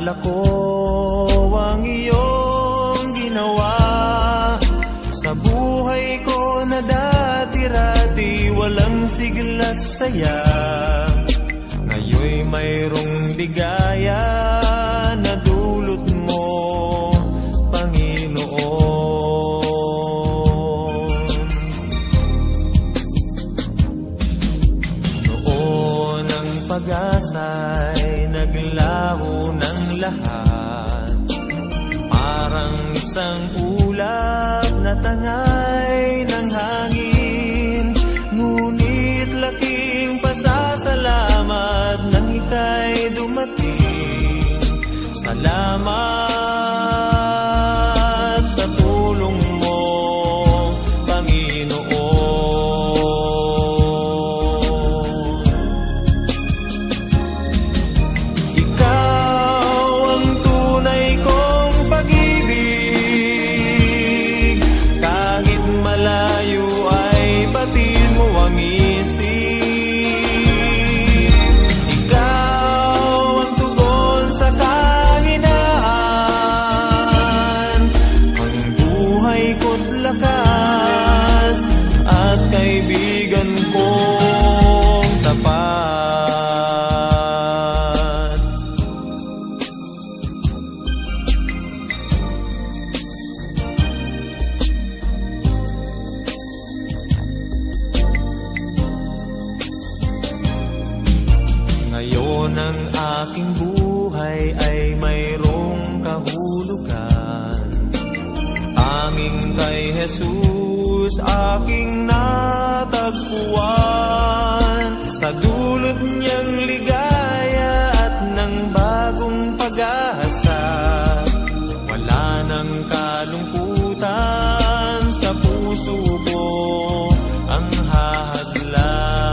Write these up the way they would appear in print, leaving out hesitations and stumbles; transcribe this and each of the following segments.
Inaalala ko ang iyong ginawa sa buhay ko na dati-rati walang sigla at saya. Ngayon'y mayroong ligaya na dulot mo, Panginoon. Noon ang pag-asa'y naglaho ng lahat, parang isang ulap na tangay ng hangin. Ngunit laking pasasalamat nang ika'y dumating. Salamat sa tulong mo, Panginoon. Ikaw ang tunay kong pag-ibig, kahit malayo ay batid mo ang isip. Ikaw ang tugon sa kahinaan, ang buhay ko't lakas at kaibigan kong tapat. Ngayon ang aking buhay ay mayroong kahulugan. Tanging kay Jesus aking natagpuan. Sa dulot niyang ligaya at ng bagong pag-asa, wala nang kalungkutan sa puso ko ang hahadlang.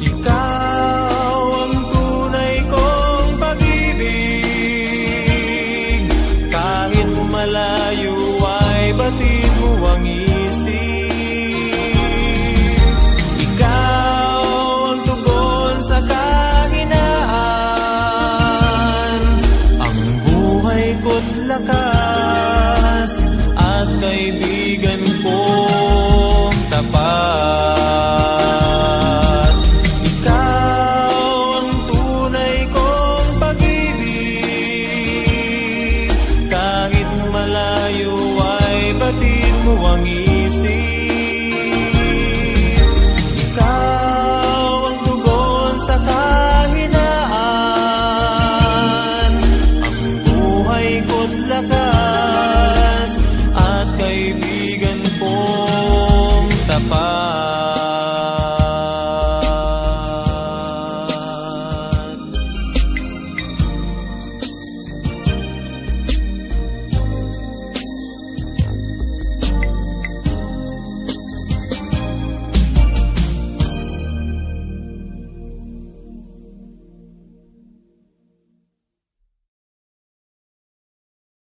Ikaw ang tunay kong pag-ibig, kahit malayo ay batid mo ang isip. Ikaw ang tugon sa kahinaan, ang buhay ko't lakas at kaibigan kong tapat. Ikaw ang tunay kong pag-ibig, kahit malayo ay batid mo ang isip. Ikaw ang tugon sa kahinaan, ang buhay ko't lakas